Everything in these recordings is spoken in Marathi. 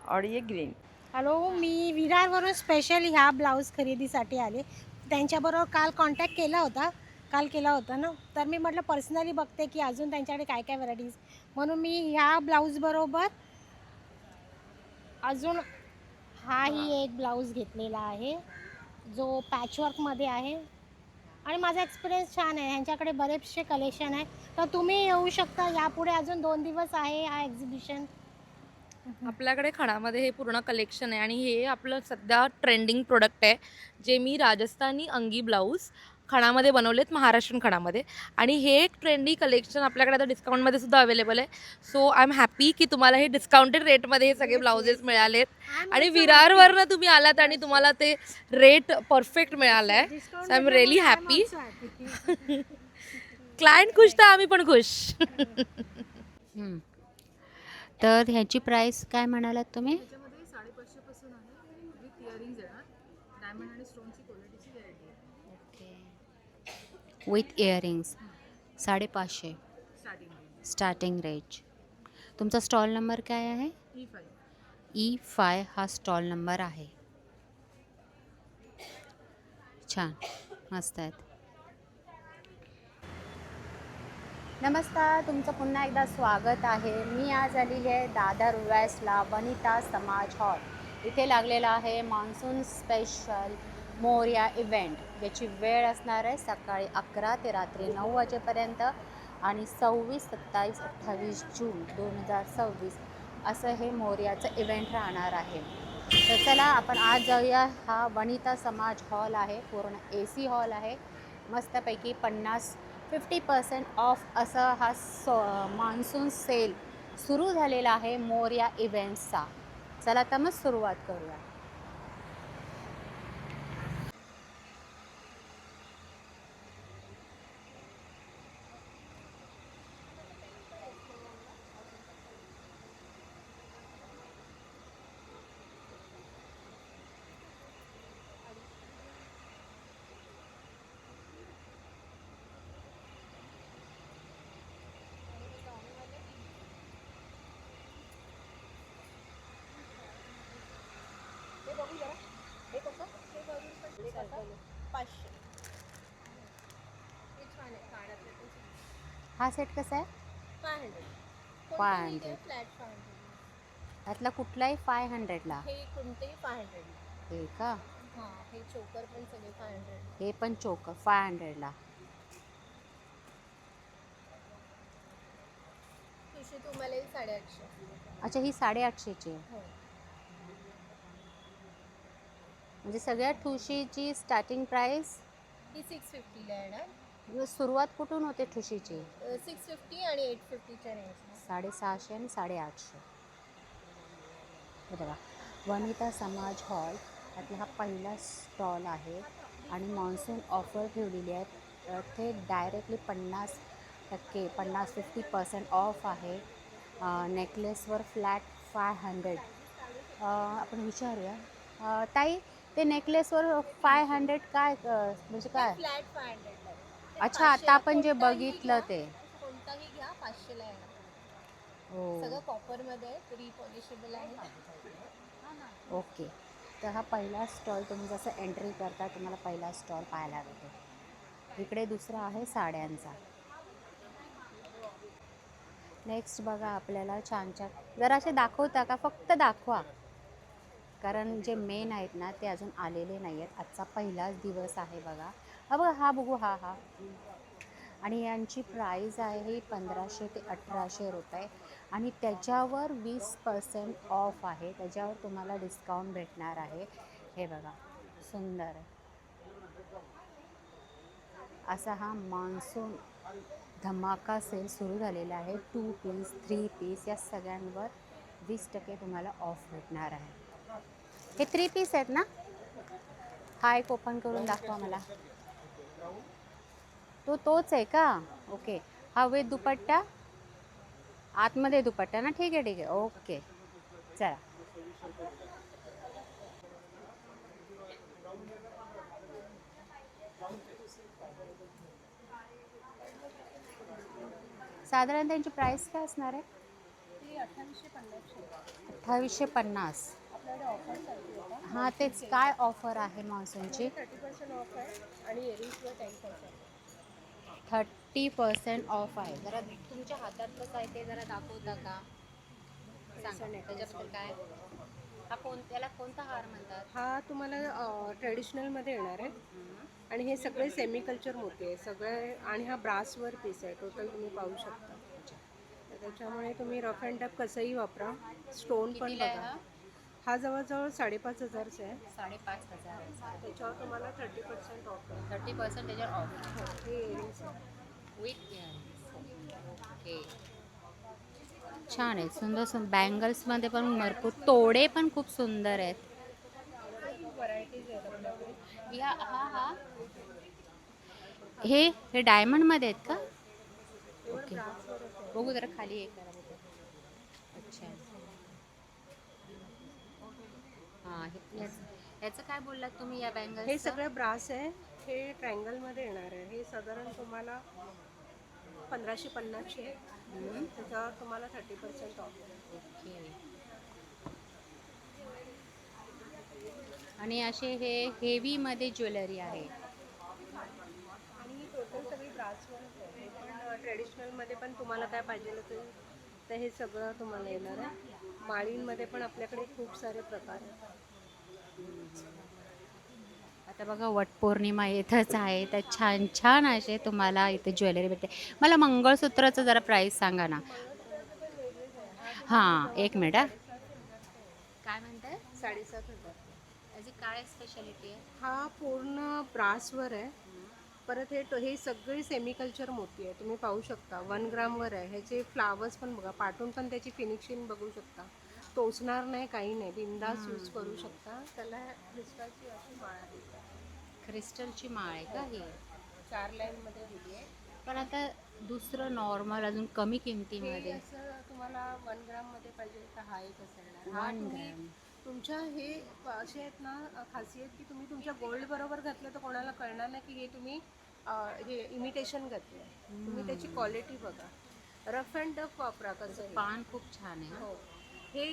और ये ग्रीन। हॅलो, मी विरारवरून स्पेशल ह्या ब्लाऊज खरेदीसाठी आले. त्यांच्याबरोबर काल केला होता ना, तर मी म्हटलं पर्सनली बघते की अजून त्यांच्याकडे काय काय व्हरायटीज, म्हणून मी ह्या ब्लाऊजबरोबर अजून हाही एक ब्लाऊज घेतलेला आहे, जो पॅचवर्कमध्ये आहे आणि माझा एक्सपिरियन्स छान आहे. ह्यांच्याकडे बरेचसे कलेक्शन आहे, तर तुम्ही येऊ शकता. यापुढे अजून 2 दिवस आहे हा एक्झिबिशन. आपल्याकडे खणामध्ये हे पूर्ण कलेक्शन आहे आणि हे आपलं सध्या ट्रेंडिंग प्रोडक्ट आहे, जे मी राजस्थानी अंगी ब्लाऊज खणामध्ये बनवलेत, महाराष्ट्रीयन खणामध्ये. आणि हे एक ट्रेंडी कलेक्शन आपल्याकडे आता डिस्काउंटमध्ये सुद्धा अवेलेबल आहे. सो आय एम हॅपी की तुम्हाला हे डिस्काउंटेड रेटमध्ये हे सगळे ब्लाउजेस मिळालेत आणि विरारवरनं तुम्ही आलात आणि तुम्हाला ते रेट परफेक्ट मिळालं आहे. So I am really happy. Client खुश तर आम्ही पण खुश. हं. तर ह्याची प्राइस काय म्हणालात तुम्ही? त्याच्यामध्ये 550 पासून आहे विथ इयरिंग्ज येणार. डायमंड आणि स्टोनची क्वालिटीची गॅरंटी आहे. Okay. With earrings 550 starting starting range. तुमचा स्टॉल नंबर काय आहे? E5. E5 हा स्टॉल नंबर आहे. छान, मस्त आहेत. नमस्कार, तुमचं पुन्हा एकदा स्वागत आहे. मी आज आलेली आहे दादर वेस्टला वनिता समाज हॉल. इथे लागलेला आहे मान्सून स्पेशल मोरया इव्हेंट. याची वेळ असणार आहे सकाळी 11 ते रात्री 9 वाजेपर्यंत आणि 26, 27, 28 जून 2026 असं हे मोरयाचं इव्हेंट राहणार आहे. तर चला आपण आज जाऊया. हा वनिता समाज हॉल आहे, पूर्ण AC हॉल आहे. मस्तपैकी 50% ऑफ असं हा मान्सून सेल सुरू झालेला आहे मोरया इव्हेंट्सचा. चला तर मग सुरुवात करूया. हा सेट कसा आहे? 500. त्यातला कुठलाही 500ला? हे कोणतेही 500. हे का? हां, हे चोकर पण सगळे 500. हे पण चोकर 500ला. तुझी तुम्हाला 850. अच्छा, ही 850ची आहे. हो. म्हणजे सगळ्या ठुशीची स्टार्टिंग प्राइस ही 650ला येणार. सुरुवात कुठून होते ठुशीची? 650 आणि 850च्या रेंजला. 650 आणि 850. हे बघा, वनिता समाज हॉल यातला हा पहिला स्टॉल आहे आणि मान्सून ऑफर ठेवलेली आहे. ते डायरेक्टली 50% ऑफ आहे. नेकलेसवर फ्लॅट 500. आपण विचारूया. ताई, ते नेकलेसवर 500 काय म्हणजे काय? फ्लॅट 500ला. अच्छा, आता आपण जे बघितलं ते. कोणताही घ्या 500ला येणार. हो, सगळं कॉपरमध्ये आहे, रिपॉलिशेबल आहे. ओके. तर हा पहिला स्टॉल तुम्ही जसं एंट्री करता तुम्हाला पहिला स्टॉल पाहायला भेटेल. इकडे दुसरा आहे साड्यांचा. नेक्स्ट बघा, आपल्याला छान छान जरासे दाखवता का? फक्त दाखवा, कारण जे मेन आहेत ना ते अजून आलेले नाही आहेत. आजचा पहिलाच दिवस आहे बघा. हा बघा, हा बघू, हा हा. आणि यांची प्राईज आहे ही 1500 ते 1800 रुपये आणि त्याच्यावर 20% ऑफ आहे. त्याच्यावर तुम्हाला डिस्काउंट भेटणार आहे. हे बघा, सुंदर आहे असा हा मान्सून धमाका सेल सुरू झालेला आहे. 2 पीस 3 पीस या सगळ्यांवर 20% तुम्हाला ऑफ भेटणार आहे. हे 3 पीस आहेत ना? हा एक ओपन करून दाखवा मला. तोच आहे का? ओके. हा विथ दुपट्टा, आतमध्ये दुपट्टा ना? ठीक आहे ठीक आहे, ओके. चला, साधारण त्यांची प्राइस काय असणार आहे? 2850. आपल्याकडे ऑफर चालू आहे का? हां तेच, काय ऑफर आहे मान्सूनची? 30% ऑफ आहे आणि इयरिंग्सवर 10%. 30% ऑफ आहे. जरा तुमच्या हातात कसं आहे ते जरा दाखवता का? सांगा त्याच्याबद्दल काय. त्याला कोणता हार म्हणतात? हा तुम्हाला ट्रेडिशनलमध्ये येणार आहे हम्म. आणि हे सगळे सेमी कल्चर मोती आहे सगळे आणि हा ब्रासवर पीस आहे टोटल तुम्ही पाहू शकता. तर त्याच्यामुळे तुम्ही रफ अँड टफ कसंही वापरा. स्टोन पण कितीला आहे बघा. हा? हा जवळजवळ 5,500चा आहे. 5,500. त्याच्यावर तुम्हाला 30% ऑफ आहे. 30% त्याच्यावर ऑफ. हो, हे इयरिंग्स आहे. With earrings. ओके. छान आहे, सुंदर सुंदर बँगल्समध्ये पण भरपूर तोडे पण खूप सुंदर आहेत. व्हरायटीज आहेत आपल्याकडे. हा हे डायमंडमध्ये आहेत का? ओके, ब्रासवरच आहे. बघू जरा खाली एक करा बघू. अच्छा. हां याचं काय बोललात तुम्ही या बँगल्स? हे सगळं ब्रास आहे. हे ट्रायंगलमध्ये येणार आहे. हे साधारण तुम्हाला 1,550चे आहे. त्याच्यावर तुम्हाला 30% ऑफ आहे. ओके. आणि असे हे हेवीमध्ये ज्वेलरी आहे. आणि टोटल सगळी ब्रासवरच आहे. हे पण ट्रेडिशनलमध्ये पण तुम्हाला काय पाहिजे असेल तर हे सगळं तुम्हाला येणार आहे. माळींमध्ये पण आपल्याकडे खूप सारे प्रकार आहेत. आता बघा वटपौर्णिमा येतच आहे, तर छान छान असे तुम्हाला इथे ज्वेलरी भेटते. मला मंगळसूत्राचं जरा प्राईस सांगा ना. हां एक मिनिट हां. काय म्हणताय? 7,500. याची काय स्पेशालिटी आहे? हा पूर्ण ब्रासवर आहे. परत हे सगळे सेमी कल्चर मोती आहे. तुम्ही पाहू शकता 1 ग्रामवर आहे. ह्याचे फ्लावर्स पण बघा. पाठून पण त्याची फिनिशिंग बघू शकता. टोचणार नाही, काही नाही. बिंदास यूज करू शकता. त्याला क्रिस्टलची अशी माळ आहे. क्रिस्टलची माळ आहे का ही? 4 लाईनमध्ये दिली आहे. पण आता दुसरं नॉर्मल अजून कमी हे किमतीमध्ये असं तुम्हाला 1 ग्राममध्ये पाहिजे तर हा एक असेल. हा 1 तुम्ही ग्रॅम. तुमच्या हे असे आहेत ना खासियत की तुम्ही तुमच्या गोल्ड बरोबर घातलं तर कोणाला कळणार नाही की हे तुम्ही हे इमिटेशन घातलं. तुम्ही त्याची क्वालिटी बघा. रफ अँड टफ वापरा कसं. पान खूप छान आहे. हो, हे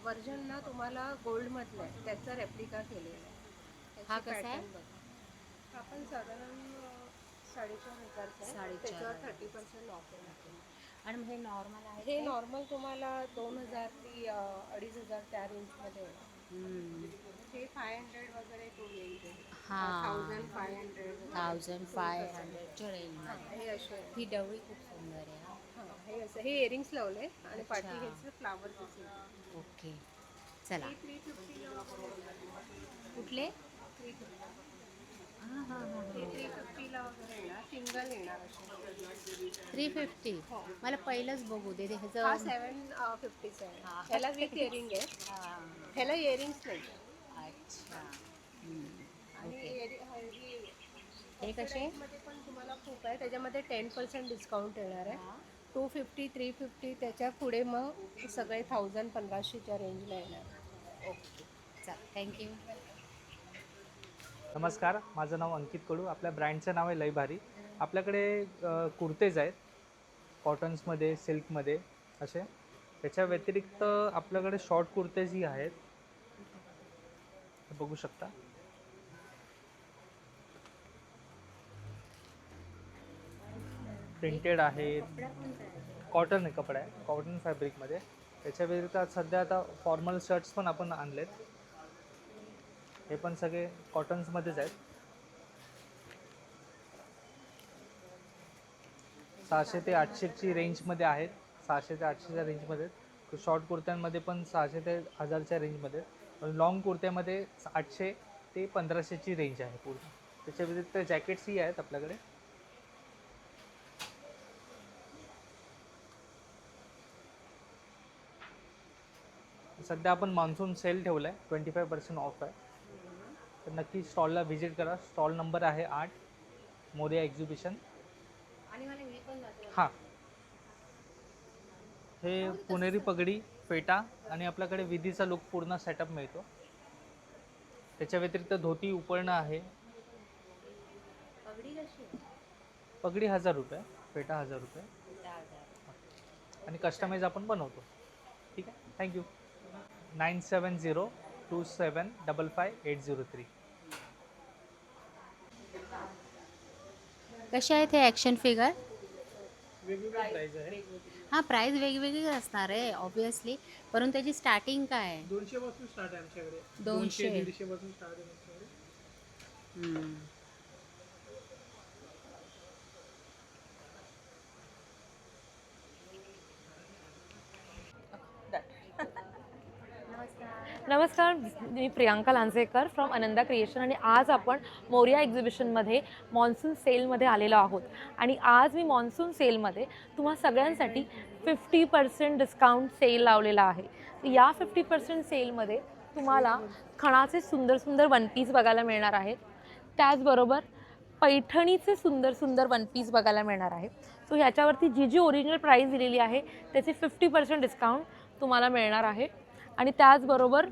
वर्जन ना तुम्हाला गोल्डमधलं आहे. त्याचा रेप्लिका केलेला आहे. हा त्याची कसा आहे? pattern बघा. हा पण साधारण 4,500चा आहे. 4,500. त्याच्यावर 30% ऑफ आहे. आणि हे नॉर्मल आहे हे का? नॉर्मल तुम्हाला 2,000 ते 2,500 त्या रेंजमध्ये येणार. हे 500 वगैरे तो येईल. हां 1,500. 1,500च्या रेंजमध्ये. हे असे आहे. ही डवळी खूप सुंदर आहे. हा. हां, हे असं हे इयरिंग्स लावले आणि पाठी अच्छा. हेच फ्लावर दिसेल. ओके चला. हे 350ला कुठले? 350. हां हां हां हे 350ला वगैरे येणार. सिंगल येणार असे. 350. हो. मला पहिलंच बघू दे हा ह्याचं. 750चा आहे. हां. ह्याला विथ इयरिंग आहे. हां. ह्याला इयरिंग्स नाही. अच्छा. आणि ओके. हे कसे? मध्ये पण तुम्हाला खूप आहे. त्याच्यामध्ये 10% डिस्काउंट येणार आहे. हां. 250, 350 त्याच्या पुढे मग सगळे 1,000-1,500च्या रेंजला येणार. ओके चल थँक्यू. नमस्कार, माझं नाव अंकित कडू. आपल्या ब्रँडचं नाव आहे लय भारी. आपल्याकडे कुर्तेज आहेत कॉटन्समध्ये, सिल्कमध्ये असे. त्याच्या व्यतिरिक्त आपल्याकडे शॉर्ट कुर्तेजही आहेत, बघू शकता. प्रिंटेड आहेत, कॉटन आहे, कपडा आहे कॉटन फॅब्रिकमध्ये. त्याच्या व्यतिरिक्त सध्या आता फॉर्मल शर्ट्स पण आपण आणलेत. हे पण सगळे कॉटन्समध्येच आहेत. 600 ते 800ची रेंजमध्ये आहेत. 600 ते 800च्या रेंजमध्ये. शॉर्ट कुर्त्यांमध्ये पण 600 ते 1000च्या रेंजमध्ये. पण लॉंग कुर्त्यामध्ये 800 ते 1500ची रेंज आहे पूर्ण. त्याच्या व्यतिरिक्त जॅकेट्सही आहेत आपल्याकडे. सध्या आपण मान्सून सेल ठेवला आहे, 25% ऑफ आहे. तर नक्की स्टॉलला व्हिजिट करा. स्टॉल नंबर आहे 8, मोरिया एक्झिबिशन. आणि मला हे पण दाखवा. हां, हे पुणेरी पगडी, फेटा आणि आपल्याकडे विधीचा लुक पूर्ण सेटअप मिळतो. त्याच्या व्यतिरिक्त धोती, उपरणं आहे. पगडी कशी आहे? पगडी 1000 रुपये, फेटा 1000 रुपये. 10,000. आणि कस्टमाइज आपण बनवतो. ठीक आहे, थँक्यू. 9702755803. कसे आहेत हे ॲक्शन फिगर? वेगवेगळे प्राईज आहे. हां, प्राईस वेगवेगळी असणार आहे ऑब्विसली, परंतु त्याची स्टार्टिंग काय आहे? 200 पासून स्टार्ट आहे आमच्याकडे. 200. 150 पासून स्टार्ट आहे आमच्याकडे. हम्म. नमस्कार, मी Priyanka Lanjekar from Ananda creation आणि आज आपण मोरिया एक्झिबिशनमध्ये मॉन्सून सेलमध्ये आलेलो आहोत. आणि आज मी मॉन्सून सेलमध्ये तुम्हा सगळ्यांसाठी 50% डिस्काउंट सेल लावलेला आहे. तर या 50% सेलमध्ये तुम्हाला खणाचे सुंदर सुंदर वन पीस बघायला मिळणार आहेत. त्याचबरोबर पैठणीचे सुंदर सुंदर वन पीस बघायला मिळणार आहे. सो ह्याच्यावरती जी ओरिजिनल प्राईस दिलेली आहे त्याची 50% डिस्काउंट तुम्हाला मिळणार आहे. आणि त्याचबरोबर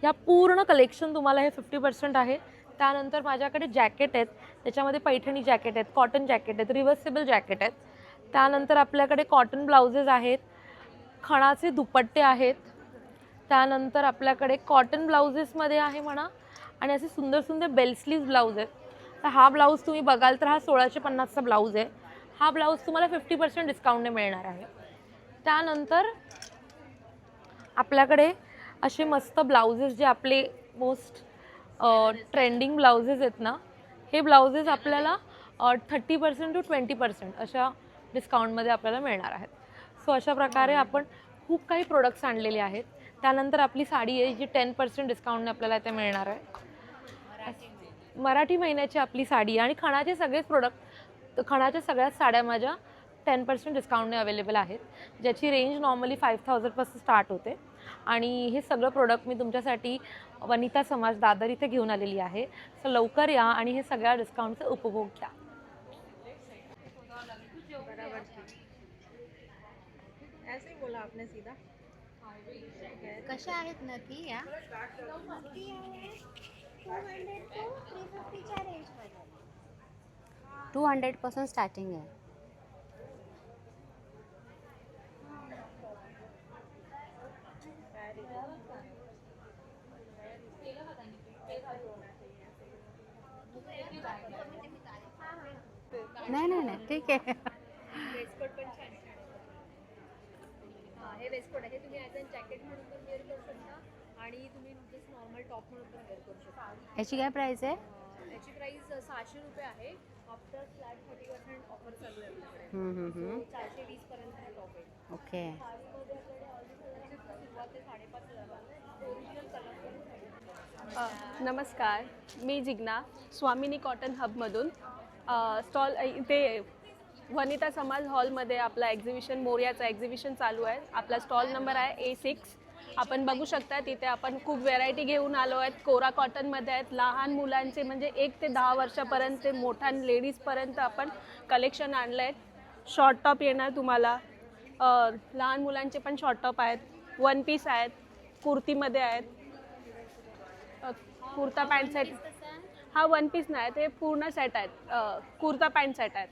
ह्या पूर्ण कलेक्शन तुम्हाला हे 50% आहे. त्यानंतर माझ्याकडे जॅकेट आहेत, त्याच्यामध्ये पैठणी जॅकेट आहेत, कॉटन जॅकेट आहेत, रिव्हर्सेबल जॅकेट आहेत. त्यानंतर आपल्याकडे कॉटन ब्लाउजेस आहेत, खणाचे दुपट्टे आहेत. त्यानंतर आपल्याकडे कॉटन ब्लाउजेसमध्ये आहे म्हणा आणि असे सुंदर सुंदर बेल स्लीव्ज ब्लाऊज आहेत. तर हा ब्लाऊज तुम्ही बघाल तर हा 1650चा ब्लाऊज आहे. हा ब्लाऊज तुम्हाला 50% डिस्काउंटने मिळणार आहे. त्यानंतर आपल्याकडे असे मस्त ब्लाउजेस जे आपले मोस्ट ट्रेंडिंग ब्लाउजेस आहेत ना, हे ब्लाउजेस आपल्याला 30% to 20% अशा डिस्काउंटमध्ये आपल्याला मिळणार आहेत. सो अशा प्रकारे आपण खूप काही प्रोडक्ट्स आणलेले आहेत. त्यानंतर आपली साडी आहे जी 10% डिस्काउंटने आपल्याला इथे मिळणार आहे. मराठी महिन्याची आपली साडी आणि खणाचे सगळेच प्रोडक्ट, खणाच्या सगळ्याच साड्या माझ्या 10% डिस्काउंटने अवेलेबल आहेत, ज्याची रेंज नॉर्मली 5000पासून स्टार्ट होते. आणि हे सगळं प्रोडक्ट मी तुमच्यासाठी वनिता समाज दादर इथे घेऊन आलेली आहे. सो लवकर या आणि हे सगळ्या डिस्काउंटचा उपभोग घ्या. कशा आहेत नक्की या? 200 पासून स्टार्टिंग आहे. नाही नाही नाही, ठीक आहे. वेस्टकोट पण छान छान हे वेस्टकोट आहे, तुम्ही ॲज अ जॅकेट म्हणून पण वेअर करू शकता आणि तुम्ही जस्ट नॉर्मल टॉप म्हणून पण वेअर करू शकता. याची काय प्राइस आहे? याची प्राईस 600 रुपये आहे. आफ्टर फ्लॅट 30% ऑफर चालू आहे आपल्याकडे. 420 पर्यंत हा टॉप आहे. ओके. मध्ये आपल्याकडे ऑलरेडी सुरुवात आहे 5,500. Original colour. नमस्कार, मी जिग्ना स्वामिनी कॉटन हबमधून स्टॉल इथे वनिता समाज हॉलमध्ये आपला एक्झिबिशन मोरियाचा एक्झिबिशन चालू आहे. आपला स्टॉल नंबर आहे A6. आपण बघू शकता तिथे आपण खूप व्हेरायटी घेऊन आलो आहेत. कोरा कॉटनमध्ये आहेत, लहान मुलांचे म्हणजे 1 ते 10 वर्षापर्यंत, मोठ्या लेडीजपर्यंत आपण कलेक्शन आणलं आहे. शॉर्ट टॉप येणार तुम्हाला, लहान मुलांचे पण शॉर्ट टॉप आहेत, वन पीस आहेत, कुर्तीमध्ये आहेत, कुर्ता पॅन्ट सेट. हा वन पीस नाही, ते पूर्ण सेट आहेत. कुर्ता पॅन्ट सेट आहेत,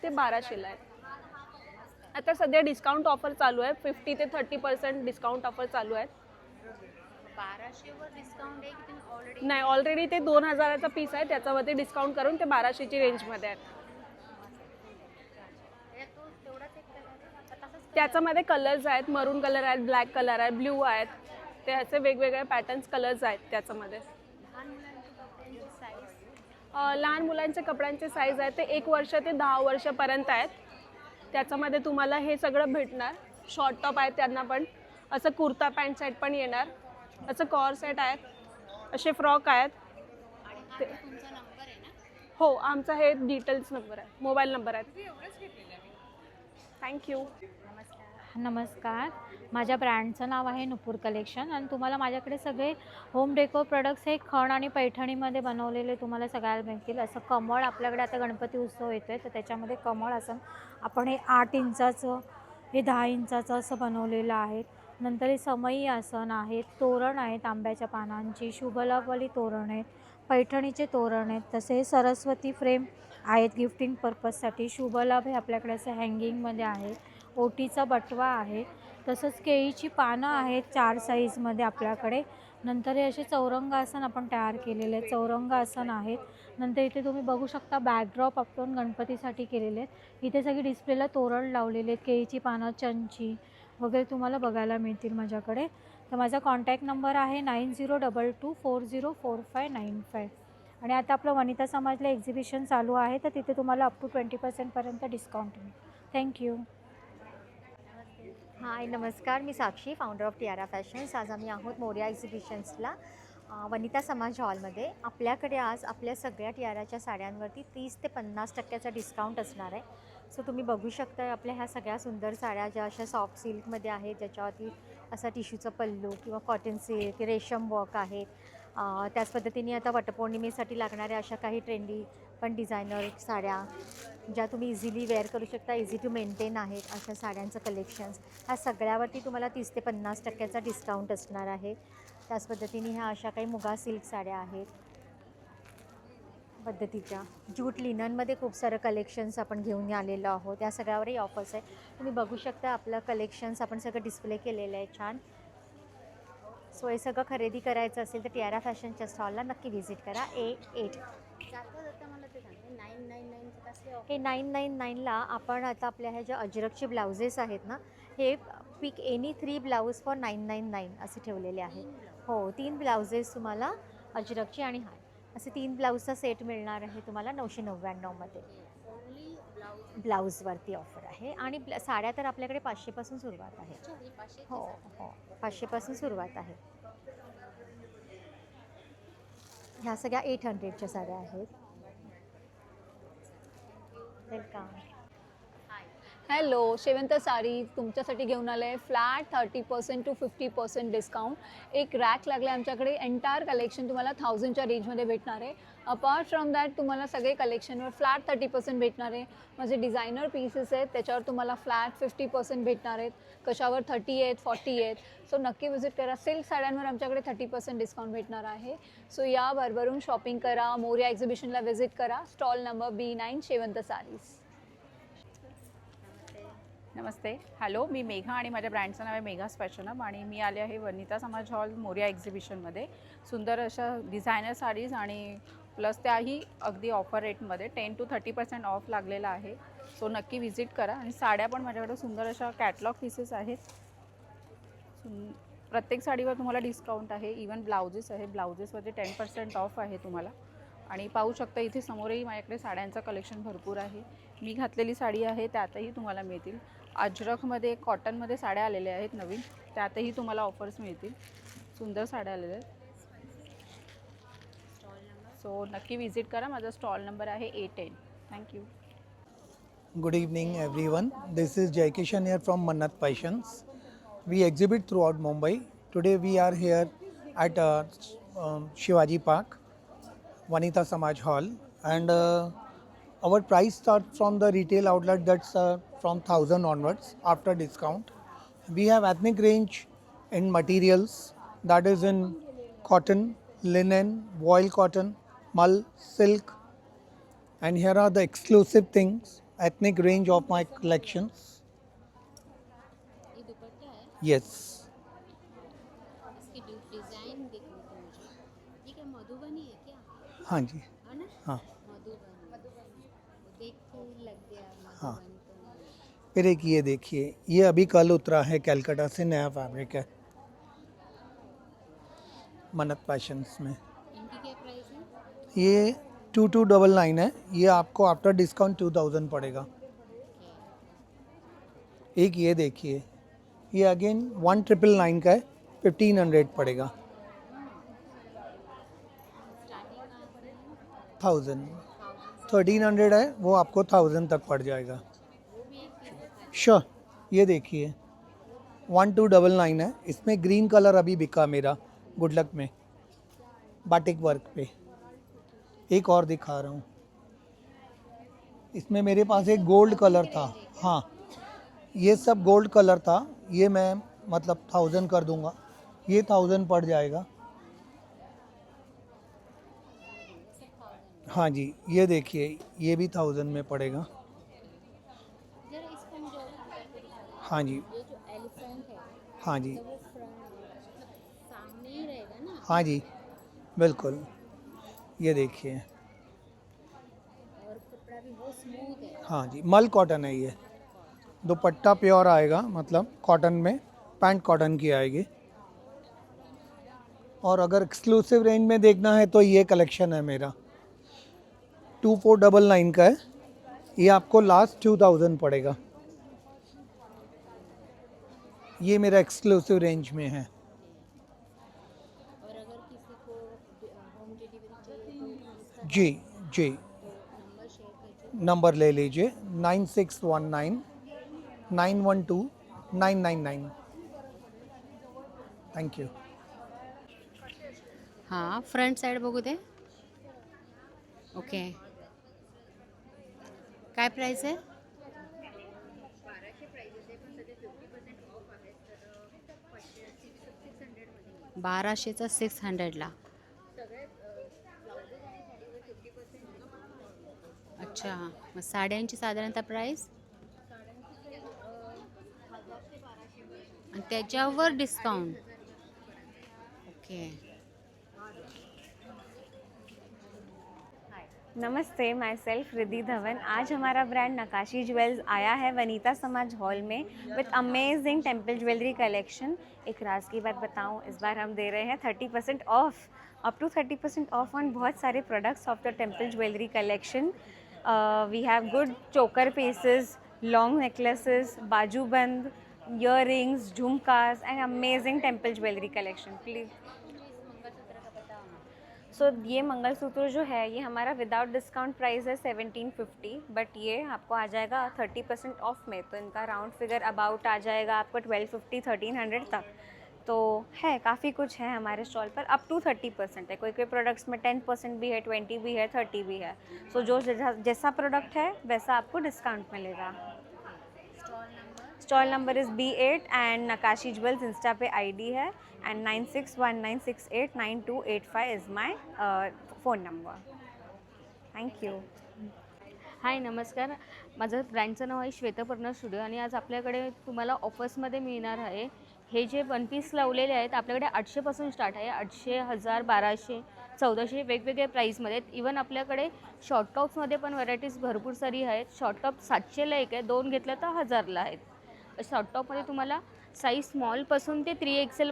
ते 1200ला आहेत. आता सध्या डिस्काउंट ऑफर चालू आहे, 50 ते 30% डिस्काउंट ऑफर चालू आहे. 1200वर डिस्काउंट आहे की तुम्ही ऑलरेडी? नाही, ऑलरेडी ते 2000चा पीस आहे, त्याच्यावरती डिस्काउंट करून ते 1200ची रेंजमध्ये आहेत. त्याच्यामध्ये कलर्स आहेत, मरून कलर आहेत, ब्लॅक कलर आहेत, ब्ल्यू आहेत, ते असे वेगवेगळे पॅटर्न्स कलर्स आहेत त्याच्यामध्ये. लहान मुलांचे कपड्यांचे साईज आहेत ते 1 वर्ष ते 10 वर्षापर्यंत आहेत. त्याच्यामध्ये तुम्हाला हे सगळं भेटणार. शॉर्ट टॉप आहेत त्यांना पण, असं कुर्ता पॅन्ट सेट पण येणार, असं कॉर सेट आहेत, असे फ्रॉक आहेत. हो, आमचा हे डिटेल्स नंबर आहे, मोबाईल नंबर आहे. थँक्यू. नमस्कार, माझ्या ब्रँडचं नाव आहे नुपूर कलेक्शन आणि तुम्हाला माझ्याकडे सगळे होम डेकोर प्रोडक्ट्स हे खण आणि पैठणीमध्ये बनवलेले तुम्हाला सगळ्याला मिळतील. असं कमळ आपल्याकडे आता गणपती उत्सव येतो आहे, तर त्याच्यामध्ये कमळ आसन आपण हे 8 इंचाचं, हे 10 इंचाचं असं बनवलेलं आहे. नंतर हे समई आसन आहेत, तोरण आहेत आंब्याच्या पानांची, शुभलाभवाली तोरण आहेत, पैठणीचे तोरण आहेत. तसे सरस्वती फ्रेम आहेत गिफ्टिंग पर्पजसाठी. शुभलाभ हे आपल्याकडे असं हँगिंगमध्ये आहे. ओटीचा बटवा आहे. तसंच केळीची पानं आहेत 4 साईजमध्ये आपल्याकडे. नंतर हे असे चौरंगासन आपण तयार केलेले आहेत, चौरंगासन आहेत. नंतर इथे तुम्ही बघू शकता बॅकड्रॉप आपण गणपतीसाठी केलेले आहेत. इथे सगळी डिस्प्लेला तोरण लावलेले आहेत, केळीची पानं, चंची वगैरे तुम्हाला बघायला मिळतील माझ्याकडे. तर माझा कॉन्टॅक्ट नंबर आहे 9022404595. आणि आता आपलं वनिता समाजला एक्झिबिशन चालू आहे, तर तिथे तुम्हाला अप टू 20% डिस्काउंट मिळेल. थँक्यू. हाय नमस्कार, मी साक्षी, फाउंडर ऑफ टियारा फॅशन्स. आज आम्ही आहोत मोरया एक्झिबिशन्सला वनिता समाज हॉलमध्ये. आपल्याकडे आज आपल्या सगळ्या टियाराच्या साड्यांवरती 30 ते 50% डिस्काउंट असणार आहे. सो तुम्ही बघू शकता आपल्या ह्या सगळ्या सुंदर साड्या ज्या अशा सॉफ्ट सिल्कमध्ये आहेत, ज्याच्यावरती असा टिश्यूचं पल्लू किंवा कॉटन सिल्क, रेशम वर्क आहे. त्याच पद्धतीने आता वटपौर्णिमेसाठी लागणाऱ्या अशा काही ट्रेंडी पण डिझायनर साड्या ज्या तुम्ही इझिली वेअर करू शकता, इझी टू मेंटेन आहेत, अशा साड्यांचं कलेक्शन्स ह्या सगळ्यावरती तुम्हाला 30 ते 50% डिस्काउंट असणार आहे. त्याच पद्धतीने ह्या अशा काही मुगा सिल्क साड्या आहेत पद्धतीच्या. ज्यूट लिननमध्ये खूप सारं कलेक्शन्स आपण घेऊन आलेलो आहोत. या सगळ्यावरही ऑफर्स आहे. तुम्ही बघू शकता आपलं कलेक्शन्स आपण सगळं डिस्प्ले केलेलं आहे छान. सो हे सगळं खरेदी करायचं असेल तर टियारा फॅशनच्या स्टॉलला नक्की व्हिजिट करा. A8 हे 999ला आपण आता आपल्या ह्या ज्या अजरकचे ब्लाउजेस आहेत ना, हे पिक एनी 3 ब्लाऊज फॉर 999 असे ठेवलेले आहेत. हो, 3 ब्लाउजेस तुम्हाला अजरकचे आणि असे 3 ब्लाऊजचा सेट मिळणार आहे तुम्हाला 999मध्ये. ब्लाऊजवरती ऑफर आहे. आणि साड्या तर आपल्याकडे 500पासून सुरुवात आहे. हो हो, 500पासून सुरुवात आहे. ह्या सगळ्या 800च्या साड्या आहेत. वेलकम. हॅलो, शेवंत साडी तुमच्यासाठी घेऊन आलं आहे फ्लॅट 30% to 50% डिस्काउंट. एक रॅक लागले आमच्याकडे. एंटायर कलेक्शन तुम्हाला 1000च्या रेंजमध्ये भेटणार आहे. अपार्ट फ्रॉम दॅट तुम्हाला सगळे कलेक्शनवर फ्लॅट 30% भेटणार आहे. माझे डिझायनर पीसेस आहेत त्याच्यावर तुम्हाला फ्लॅट 50% भेटणार आहेत. कशावर 30 आहेत, 40 आहेत. सो नक्की विजिट करा. सिल्क साड्यांवर आमच्याकडे 30% डिस्काउंट भेटणार आहे. सो या भरभरून शॉपिंग करा. मोरया एक्झिबिशनला व्हिजिट करा. स्टॉल नंबर B9 शेवंत साडीज. नमस्ते. हॅलो, मी मेघा आणि माझ्या ब्रँडचं नाव आहे मेघास फॅशन हब आणि मी आले आहे वनिता समाज हॉल मोरया एक्झिबिशनमध्ये. सुंदर अशा डिझायनर साडीज आणि प्लस त्याही अगदी ऑफर रेटमध्ये 10 to 30% ऑफ लागलेला आहे. सो नक्की व्हिजिट करा. आणि साड्या पण माझ्याकडे सुंदर अशा कॅटलॉग पीसेस आहेत. प्रत्येक साडीवर तुम्हाला डिस्काउंट आहे. इवन ब्लाउजेस आहे, ब्लाउजेसवरती 10% ऑफ आहे तुम्हाला. आणि पाहू शकता इथे समोरही माझ्याकडे साड्यांचं कलेक्शन भरपूर आहे. मी घातलेली साडी आहे त्यातही तुम्हाला मिळतील. अजरकमध्ये, कॉटनमध्ये साड्या आलेल्या आहेत नवीन, त्यातही तुम्हाला ऑफर्स मिळतील. सुंदर साड्या आलेल्या आहेत. सो नक्की व्हिजिट करा. माझा स्टॉल नंबर आहे A10. Thank you. Good evening everyone. This is Jai Kishan here from Mannat Fashions. We exhibit throughout Mumbai. Today we are here at Shivaji Park, Vanita Samaj Hall, and our price starts from the retail outlet that's from 1000 onwards after discount. We have ethnic range in materials, that is in cotton, linen, voile cotton, mull, silk, and here are the exclusive things, ethnic range of my collections. Yes. इसकी डिजाइन देखो तो मुझे ये क्या मधुबनी है क्या? हाँ जी. है ना? हाँ. मधुबनी देख के लग गया हाँ. मधुबनी तो नहीं। फिर एक ये देखिए, ये अभी कल उतरा है कैलकाटा से, नया फैब्रिक है मन्नत फैशंस में. इनकी क्या प्राइस है? ये 2299 है. ये आपको आफ्टर डिस्काउंट 2000 पड़ेगा. एक ये देखिए, ये अगेन 1999 का है, 1500 पड़ेगा. 1000 1300 है, वो आपको 1000 तक पड़ जाएगा. श्योर. ये देखिए 1299 है. इसमें ग्रीन कलर अभी बिका मेरा गुडलक में बाटिक वर्क पे. एक और दिखा रहा हूँ. इसमें मेरे पास एक गोल्ड कलर था. हाँ, ये सब गोल्ड कलर था. ये मैं मतलब 1000 कर दूंगा. ये 1000 पड़ जाएगा. हाँ जी, ये देखिए, ये भी 1000 में पड़ेगा. जरा इसको मुझे हाँ जी. ये जो एलिफेंट है हाँ जी, तो वो सामने ही रहेगा ना? हाँ जी, बिल्कुल। ये देखिए, और कपड़ा भी बहुत स्मूथ है। हाँ जी, मल कॉटन है ये। दुपट्टा प्योर आएगा, मतलब कॉटन में, पैंट कॉटन की आएगी। और अगर एक्सक्लूसिव रेंज में देखना है तो ये कलेक्शन है मेरा, 2499 का है। ये आपको लास्ट 2000 पड़ेगा। ये मेरा एक्सक्लूसिव रेंज में है। और अगर किसी को होम डिलीवरी चाहिए तो जी जी, नंबर शेयर कीजिए। नंबर ले लीजिए 9619 912 999। Thank you. हां, फ्रंट साइड बघू दे. ओके. काय प्राइस आहे? 1200चा 600ला. अच्छा, मग साड्यांची साधारणतः प्राइस आणि त्याच्यावर discount. Okay. Namaste, my self Riddhi Dhawan. आज हमारा ब्रांड नकाशी ज्वेल्स आया है वनीता समाज हॉल में with amazing temple jewellery collection. एक राज की बात बताऊं, इस बार हम दे रहे हैं 30% off, up to 30% off on बहुत सारे products of the temple jewellery collection. We have good choker pieces, long necklaces, बाजूबंद, earrings, jhumkas and amazing temple jewellery collection. Please. So ये मंगलसूत्र जो है ये हमारा विदाउट डिस्काउंट प्राइस है 1750, बट ये आपको आ जाएगा 30% ऑफ में, तो इनका राउंड फिगर अबाउट आ जाएगा आपको 1250-1300 तक. तो है काफ़ी कुछ है हमारे स्टॉल पर, अप टू 30% है. कोई कोई प्रोडक्ट्स में 10% भी है, 20 भी है, 30 भी है. सो जो जैसा प्रोडक्ट है वैसा आपको डिस्काउंट मिलेगा. Stall number is B8 end नकाशी ज्वेल्स इंस्टा पे ID है and 9619689285 is my phone number. Thank you. हाय नमस्कार, माझं ब्रँडचं नाव आहे श्वेतपर्णा स्टुडिओ आणि आज आपल्याकडे तुम्हाला ऑफर्समध्ये मिळणार आहे. हे जे वन पीस लावलेले आहेत आपल्याकडे 800पासून स्टार्ट आहे. 800, 1000, 1200, 1400 वेगवेगळे प्राईसमध्ये आहेत. इवन आपल्याकडे शॉर्ट टॉप्समध्ये पण व्हरायटीज भरपूर सारी आहेत. शॉर्ट टॉप 700ला एक आहे, 2 घेतलं तर 1000ला आहेत. शॉर्ट टॉपमध्ये तुम्हाला साईज स्मॉलपासून ते 3XL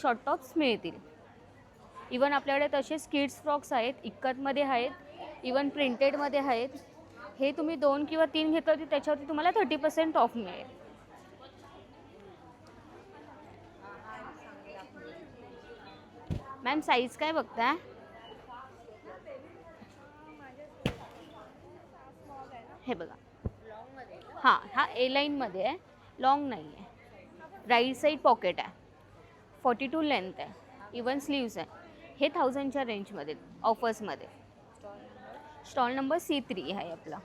शॉर्ट टॉप्स मिळतील. इवन आपल्याकडे तसेच किड्स फ्रॉक्स आहेत, इक्कतमध्ये आहेत, इवन प्रिंटेडमध्ये आहेत. हे तुम्ही 2 किंवा 3 घेतलं तर त्याच्यावरती तुम्हाला 30% ऑफ मिळेल. मॅम साईज काय बघताय? हे बघा, हां, हा A लाईनमध्ये आहे, लॉंग नाही आहे. राईट साईड पॉकेट आहे, 42 लेंथ आहे, इवन स्लीव्स आहे. हे 1000च्या रेंजमध्ये ऑफर्समध्ये. स्टॉल नंबर C3 आहे आपला.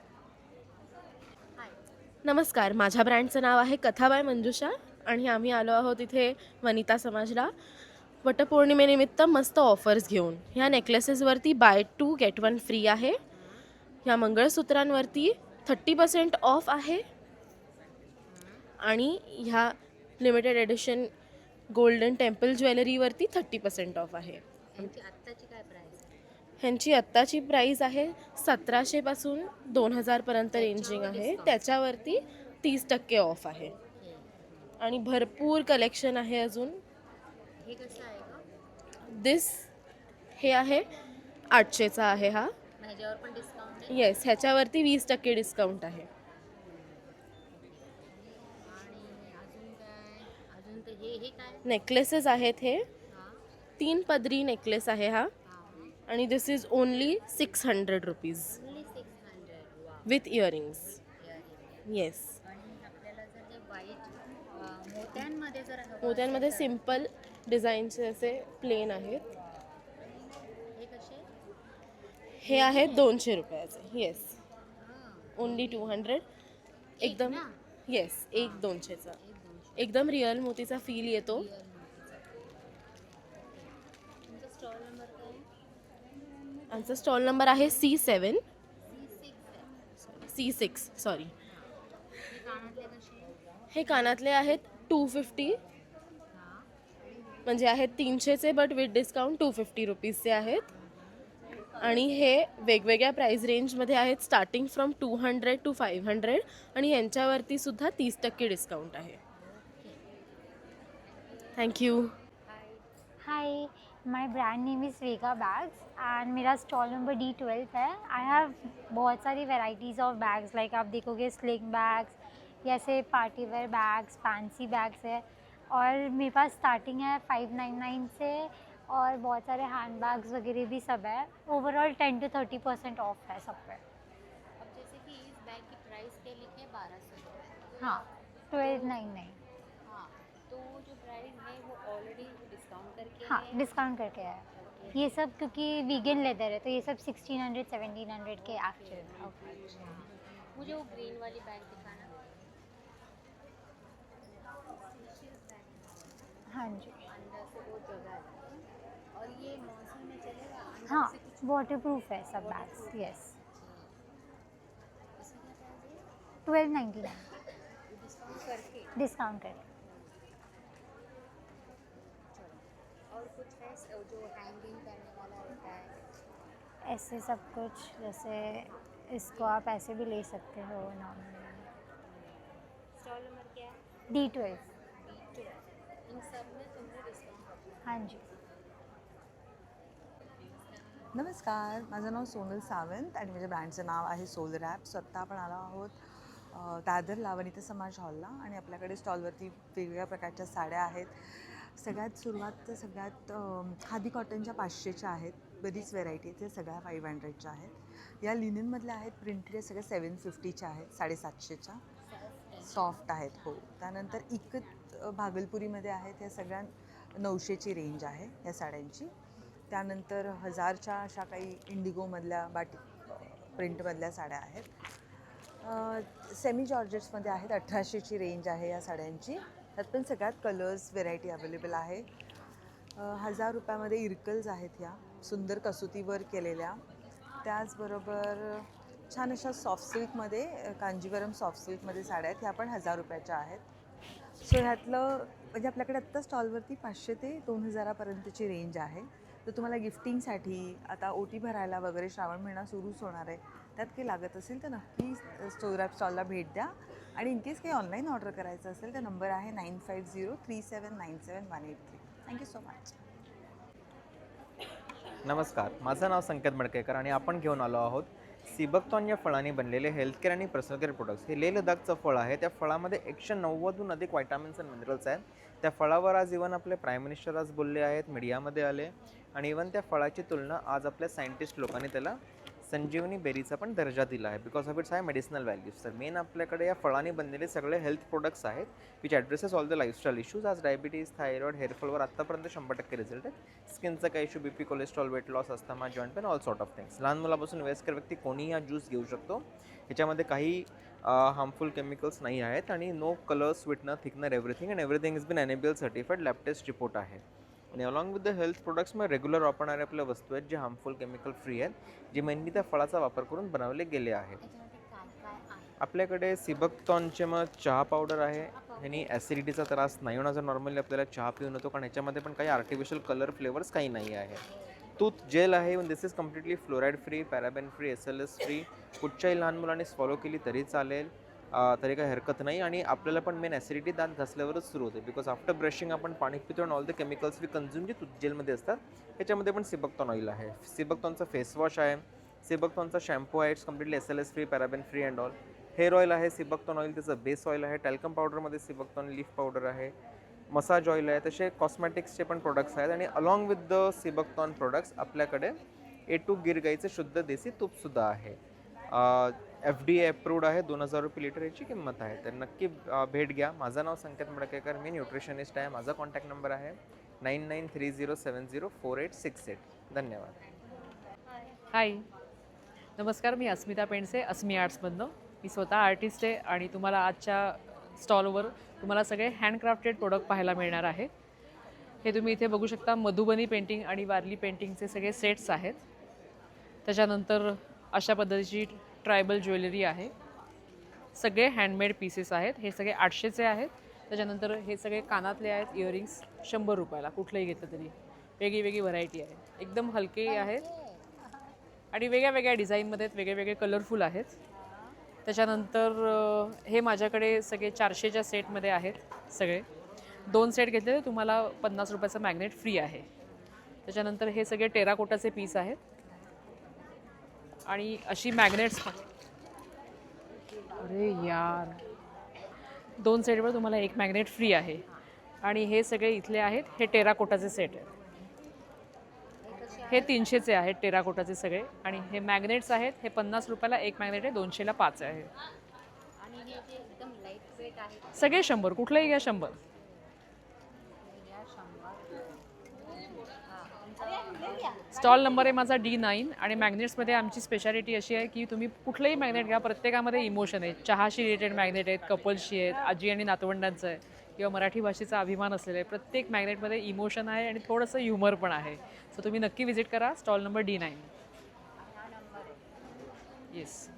नमस्कार, माझ्या ब्रँडचं नाव आहे कथा बाय मंजुषा आणि आम्ही आलो आहोत इथे वनिता समाजला वटपौर्णिमेनिमित्त मस्त ऑफर्स घेऊन. ह्या नेकलेसेसवरती बाय 2 गेट 1 फ्री आहे. ह्या मंगळसूत्रांवरती 30% ऑफ आहे आणि ह्या लिमिटेड एडिशन गोल्डन टेम्पल ज्वेलरीवरती 30% ऑफ आहे. आत्ताची काय प्राइस? ह्यांची आत्ताची प्राईस आहे 1700पासून 2000पर्यंत रेंजिंग आहे. त्याच्यावरती 30% ऑफ आहे आणि भरपूर कलेक्शन आहे अजून. हे कसं आहे का? हे आहे 800चा आहे हा. ह्याच्यावर पण डिस्काउंट आहे? येस, ह्याच्यावरती 20% डिस्काउंट आहे. आणि अजून काय? अजून तर हे काय? नेकलेसेस आहेत. हे 3 पदरी नेकलेस आहे हा आणि this is only 600 rupees with earrings. Yes. आपल्याला जर ते वाईट मोत्यांमध्ये जर मोत्यांमध्ये सिम्पल डिझाईनचे असे प्लेन आहेत. हे कसे? हे आहेत 200 रुपयाचे. Yes, only 200. एकदम येस, एक 200चा. एकदम रिअल मोतीचा फील येतो. आमचा स्टॉल नंबर आहे C6 सॉरी. हे कानातले आहेत 250 म्हणजे आहेत 300चे बट विथ डिस्काउंट 250 रुपीजचे आहेत. आणि हे वेगवेगळ्या प्राईस रेंजमध्ये आहेत, स्टार्टिंग फ्रॉम 200 to 500 आणि यांच्यावरती सुद्धा 30% डिस्काउंट आहे. Thank you. High, my brand name is Vega bags end मेरा स्टॉल नंबर D12 है. आई हैव बहुत सारी वैरायटीज़ ऑफ बैग्स, लाइक आप देखोगे स्लिंग बैग्स, जैसे party wear bags, fancy bags है, और मेरे पास स्टार्टिंग है 599 से, और बहुत सारे हैंड बैग्स वगैरह भी सब है. ओवरऑल 10 to 30% ऑफ है सब पे. अब जैसे कि इस बैग की प्राइस क्या लिखे 1200. हाँ, 1299. हाँ, तो जो प्राइस है वो ऑलरेडी डिस्काउंट करके हाँ, है? डिस्काउंट करके है. ये सब क्योंकि वीगन लेदर है तो ये सब 1600 1700 के एक्चुअल में. अच्छा, मुझे वो ग्रीन वाली बैग दिखाना. हाँ जी. अंदर से वो जगह है और ये मौसम में चलेगा. अंदर हाँ, से कुछ वाटरप्रूफ है सब बैग्स. यस. इसका क्या प्राइस है? 1299 डिस्काउंट करके. डिस्काउंट करके. और कुछ है जो हैंगिंग करने वाला रहता है? ऐसे सब कुछ, जैसे इसको आप ऐसे भी ले सकते हो नॉर्मली. स्टॉल नंबर क्या है? D12. इन सब में तुमने डिस्काउंट. हाँ जी. नमस्कार, माझं नाव सोनल सावंत आणि माझ्या ब्रँडचं नाव आहे सोल रॅप. स्वतः आपण आलो आहोत दादरला वनिता समाज हॉलला आणि आपल्याकडे स्टॉलवरती वेगवेगळ्या प्रकारच्या साड्या आहेत. सगळ्यात सुरुवात सगळ्यात खादी कॉटनच्या 500च्या आहेत. बरीच व्हेरायटी आहेत, सगळ्या 500च्या आहेत. या लिननमधल्या आहेत, प्रिंटेड सगळ्या 750च्या आहेत, 750च्या सॉफ्ट आहेत. हो, त्यानंतर इकत भागलपुरीमध्ये आहेत, ह्या सगळ्या 900ची रेंज आहे ह्या साड्यांची. त्यानंतर 1000च्या अशा काही इंडिगोमधल्या प्रिंटमधल्या साड्या आहेत. सेमी जॉर्जेट्समध्ये आहेत, 1800ची रेंज आहे या साड्यांची. त्यात पण सगळ्यात कलर्स व्हेरायटी अवेलेबल आहे. 1000 रुपयामध्ये इरकल्स आहेत ह्या सुंदर कसुतीवर केलेल्या. त्याचबरोबर छान अशा सॉफ्ट सिल्कमध्ये, कांजीवरम सॉफ्ट सिल्कमध्ये साड्या आहेत, ह्या पण 1000 रुपयाच्या आहेत. सो ह्यातलं म्हणजे आपल्याकडे आत्ता स्टॉलवरती 500 ते 2000पर्यंतची रेंज आहे. तर तुम्हाला गिफ्टिंगसाठी आता ओटी भरायला वगैरे श्रावण महिना सुरूच होणार आहे, त्यात काही लागत असेल तर नक्की स्टोरॅप स्टॉलला भेट द्या. आणि इनकेस काही ऑनलाईन ऑर्डर करायचं असेल तर नंबर आहे 9503797183. Thank you so much. नमस्कार, माझं नाव संकेत मडकेकर आणि आपण घेऊन आलो आहोत सिबकतॉन या फळाने बनलेले हेल्थकेअर आणि पर्सनल केअर प्रोडक्ट्स. हे लेह लडाखचं फळ आहे. त्या फळामध्ये 190हून अधिक व्हायटामिन्स आणि मिनरल्स आहेत. त्या फळावर आज इव्हन आपले प्राईम मिनिस्टर आज बोलले आहेत, मीडियामध्ये आले. आणि इव्हन त्या फळाची तुलना आज आपल्या सायंटिस्ट लोकांनी त्याला संजीवनी बेरीचा पण दर्जा दिला आहे, because of its high medicinal values. तर मेन आपल्याकडे या फळाने बनलेले सगळे हेल्थ प्रोडक्ट्स आहेत which addresses all the lifestyle issues. आज डायबिटीज, थायरॉइड, हेअरफॉलवर आत्तापर्यंत 100% रिझल्ट आहेत. स्किनचा काही issue, BP, cholesterol, weight loss, asthma, joint pain, all sort of things. लहान मुलापासून वयस्कर व्यक्ती कोणीही हा ज्यूस घेऊ शकतो. ह्याच्यामध्ये काही हार्मफुल केमिकल्स नाही आहेत आणि no colour, sweetener, thickener, everything and everything is been NABL certified lab test report आहे. आणि अलॉंग विथ द हेल्थ प्रोडक्ट्समध्ये रेग्युलर वापरणारे आपल्या वस्तू आहेत जे हार्मफुल केमिकल फ्री आहेत, जे मेनली त्या फळाचा वापर करून बनवले गेले आहेत. आपल्याकडे सिबकतॉनचे मग चहा पावडर आहे. ह्यानी ॲसिडिटीचा त्रास नाही होणार. जर नॉर्मली आपल्याला चहा पिऊन होतो, कारण ह्याच्यामध्ये पण काही आर्टिफिशियल कलर फ्लेवर्स काही नाही आहे. टूथ जेल आहे. This is completely fluoride free, paraben free, SLS free. कुठच्याही लहान मुलांनी फॉलो केली तरी चालेल, तरी काही हरकत नाही. आणि आपल्याला पण मेन ॲसिडिटी दात घासल्यावरच सुरू होते, बिकॉज आफ्टर ब्रशिंग आपण पाणी पितो आणि all the chemicals we consume जे टूथ जेलमध्ये असतात ह्याच्यामध्ये पण सिबकतॉन ऑइल आहे. सिबकतॉनचा फेस वॉश आहे. सिबकतॉनचा शॅम्पू आहे. It's completely SLS free, paraben free and all. Hair oil आहे सिबकतॉन ऑइल, त्याचं बेस ऑइल आहे. टॅल्कम पावडरमध्ये सिबकतॉन लीफ पावडर आहे. मसाज ऑइल आहे. तसे कॉस्मॅटिक्सचे पण प्रोडक्ट्स आहेत. आणि along with the sea buckthorn products आपल्याकडे A2 गिर गाईचं शुद्ध देसी तूपसुद्धा आहे. FDA अप्रूव्ड आहे. 2000 रुपये लिटर याची किंमत आहे. तर नक्की भेट घ्या. माझं नाव संकेत मडकेकर, मी न्यूट्रिशनिस्ट आहे. माझा कॉन्टॅक्ट नंबर आहे 9930704868. धन्यवाद. हाय, नमस्कार. मी अस्मिता पेंडसे, अस्मी आर्ट्समधनं. मी स्वतः आर्टिस्ट आहे आणि तुम्हाला आजच्या स्टॉलवर तुम्हाला सगळे हँडक्राफ्टेड प्रोडक्ट पाहायला मिळणार आहे. हे तुम्ही इथे बघू शकता. मधुबनी पेंटिंग आणि वारली पेंटिंगचे सगळे सेट्स आहेत. त्याच्यानंतर अशा पद्धतीची ट्रायबल ज्वेलरी आहे. सगळे हँडमेड पीसेस आहेत. हे सगळे 800चे आहेत त्याच्यानंतर हे सगळे कानातले आहेत इयरिंग्स 100 रुपयाला, कुठलंही घेतलं तरी. वेगळी वेगळी व्हरायटी आहे, एकदम हलके आहेत आणि वेगळ्या वेगळ्या डिझाईनमध्ये आहेत, वेगळे वेगळे कलरफुल आहेत. त्याच्यानंतर हे माझ्याकडे सगळे 400च्या सेटमध्ये आहेत. सगळे 2 सेट घेतले तर तुम्हाला 50 रुपयाचं मॅग्नेट फ्री आहे. त्याच्यानंतर हे सगळे टेराकोटाचे पीस आहेत आणि अशी मॅग्नेट्स, अरे यार, 2 सेटवर तुम्हाला 1 मॅग्नेट फ्री आहे. आणि हे सगळे इथले आहेत, हे टेराकोटाचे सेट आहेत. हे 300चे आहेत टेराकोटाचे सगळे. आणि हे मॅग्नेट्स आहेत, हे 50 रुपयाला 1 मॅग्नेट आहे, 200ला 5 आहे. सगळे 100, कुठलंही घ्या 100. स्टॉल नंबर आहे माझा D9 आणि मॅग्नेट्समध्ये आमची स्पेशालिटी अशी आहे की तुम्ही कुठलंही मॅग्नेट घ्या, प्रत्येकामध्ये इमोशन आहे. चहाशी रिलेटेड मॅग्नेट आहेत, कपल्सशी आहेत, आजी आणि नातवंडांचं आहे, किंवा मराठी भाषेचा अभिमान असलेला आहे. प्रत्येक मॅग्नेटमध्ये इमोशन आहे आणि थोडंसं ह्युमर पण आहे. सो तुम्ही नक्की व्हिजिट करा स्टॉल नंबर D9. येस,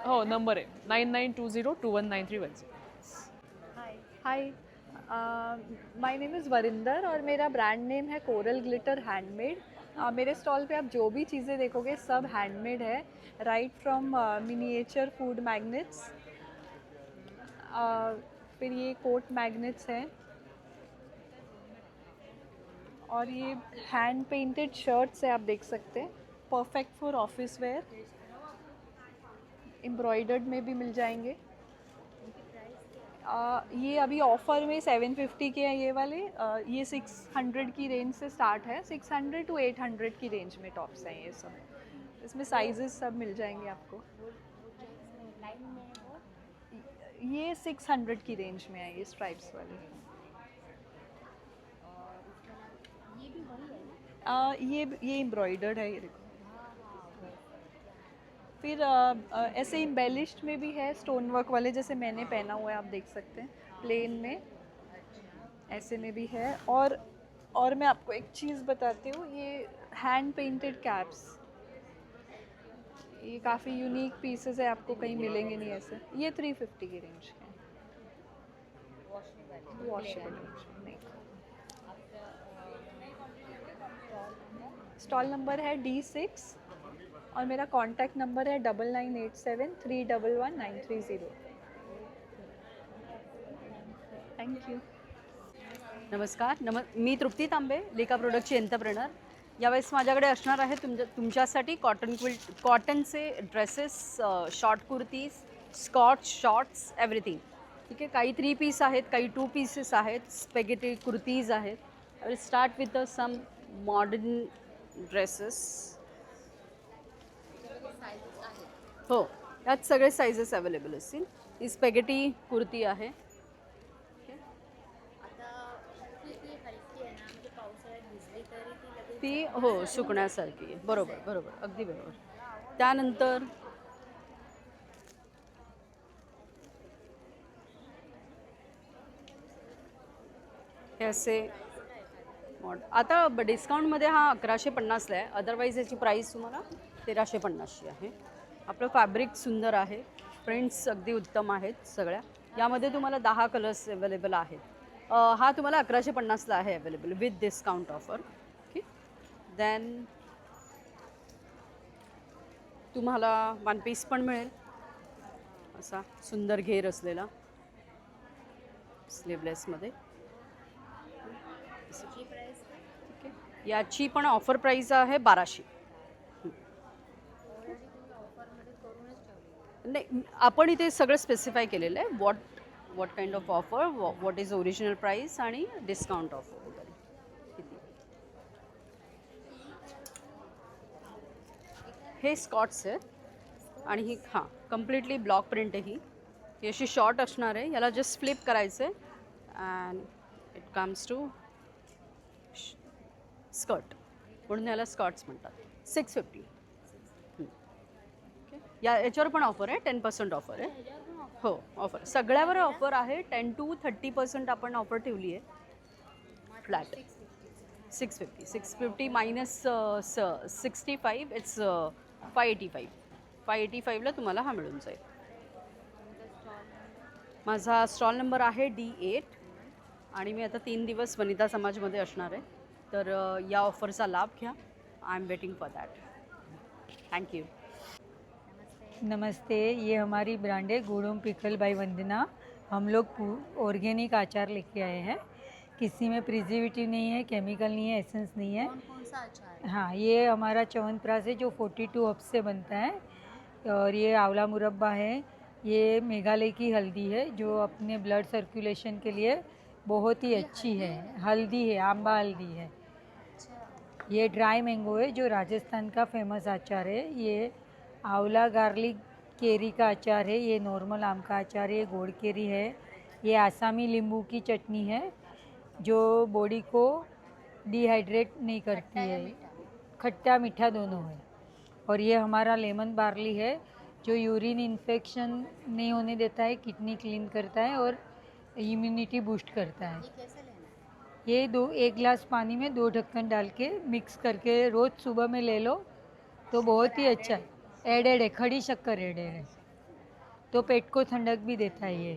हो, नंबर आहे 9920219310. हाय, माय नेम इज़ वरिंदर और मेरा ब्रांड नेम है कोरल ग्लिटर हैंडमेड. मेरे स्टॉल पे आप जो भी चीज़ें देखोगे सब हैंडमेड है, right from miniature food magnets, फिर ये कोट मैग्नेट्स हैं, और ये हैंड पेंटेड शर्ट्स है, आप देख सकते हैं, perfect for office wear. Embroidered में भी मिल जाएंगे. ये अभी ऑफ़र में 750 के हैं ये वाले. ये 600 की रेंज से स्टार्ट है, 600 to 800 की रेंज में टॉप्स हैं ये सब. इसमें साइजेस सब मिल जाएंगे आपको. ये 600 की रेंज में है, ये स्ट्राइप्स वाले. ये एम्ब्रॉयडर्ड है, ये देखो. फिर ऐसे इम्बेलिश्ड में भी है, स्टोन वर्क वाले, जैसे मैंने पहना हुआ है, आप देख सकते हैं, प्लेन में ऐसे में भी है. और मैं आपको एक चीज़ बताती हूँ, ये हैंड पेंटेड कैप्स, ये काफ़ी यूनिक पीसेस है, आपको कहीं मिलेंगे नहीं ऐसे. ये 350 की रेंज के हैं. वॉशेबल नहीं. स्टॉल नंबर है D6 और मेरा कॉन्टैक्ट नंबर है 9987311930. थँक्यू. नमस्कार. मी तृप्ती तांबे, लिका प्रोडक्टची एंटरप्रेनर. यावेळेस माझ्याकडे असणार आहे तुमच्यासाठी कॉटनचे dresses, short kurtis, skort shorts, everything. ठीक आहे. काही 3 पीस आहेत, काही 2 पीसेस आहेत, स्पेगेटी कुर्तीज आहेत. I will start with some modern dresses. हो, यात सगळे साइजेस अवेलेबल असतील. ही स्पेगेटी कुर्ती आहे. ती हो सुकण्यासारखी आहे. बरोबर बरोबर, अगदी बरोबर. त्यानंतर हे असे आता डिस्काउंटमध्ये हा 1150ला आहे, अदरवाईज याची प्राईस तुम्हाला 1350ची आहे. आपलं फॅब्रिक सुंदर आहे, प्रिंट्स अगदी उत्तम आहेत सगळ्या. यामध्ये तुम्हाला 10 कलर्स अवेलेबल आहेत. हा तुम्हाला 1150ला आहे available with discount offer. Okay. Then तुम्हाला 1 पीस पण मिळेल, असा सुंदर घेर असलेला स्लीवलेसमध्ये. याची पण ऑफर प्राईस आहे 1200. नाही, आपण इथे सगळं स्पेसिफाय केलेलं आहे, what kind of offer, what is original price आणि डिस्काउंट ऑफर वगैरे किती. हे स्कॉट्स आहेत आणि ही हां कम्प्लिटली ब्लॉक प्रिंट आहे. ही अशी शॉर्ट असणार आहे. याला जस्ट फ्लिप करायचं आहे and it comes to skirt, म्हणून याला स्कर्ट्स म्हणतात. 650. याच्यावर पण ऑफर आहे, 10% ऑफर आहे. हो, ऑफर सगळ्यावर ऑफर आहे. 10 to 30% आपण ऑफर ठेवली आहे फ्लॅट. 650. 650 minus 65 it's 585. 585ला तुम्हाला हा मिळून जाईल. माझा स्टॉल नंबर आहे D8 आणि मी आता 3 दिवस वनिता समाजमध्ये असणार आहे. तर या ऑफरचा लाभ घ्या. I am waiting for that. Thank you. नमस्ते, ये हमारी ब्रांड है गुड़म पिकल बाय वंदना. हम लोग ऑर्गेनिक अचार लेके आए हैं. किसी में प्रिजर्वेटिव नहीं है, केमिकल नहीं है, एसेंस नहीं है. कौन सा अचार? हाँ, ये हमारा च्यवनप्राश है जो 42 हर्ब्स से बनता है. और ये आंवला मुरब्बा है. ये मेघालय की हल्दी है जो अपने ब्लड सर्कुलेशन के लिए बहुत ही अच्छी है. हल्दी है, आंबा हल्दी है. ये ड्राई मैंगो है जो राजस्थान का फेमस अचार है. ये आंवला गार्लिक केरी का अचार है. ये नॉर्मल आम का अचार है. ये गोड़ केरी है. ये आसामी नींबू की चटनी है जो बॉडी को डिहाइड्रेट नहीं करती है. खट्टा मीठा दोनों है. और ये हमारा लेमन बार्ली है जो यूरिन इन्फेक्शन नहीं होने देता है, किडनी क्लीन करता है और इम्यूनिटी बूस्ट करता है. कैसे लेना है? ये 1 गिलास पानी में 2 ढक्कन डाल के मिक्स करके रोज़ सुबह में ले लो तो बहुत ही अच्छा है. एडेड है, खड़ी शक्कर एडेड है तो पेट को ठंडक भी देता है ये.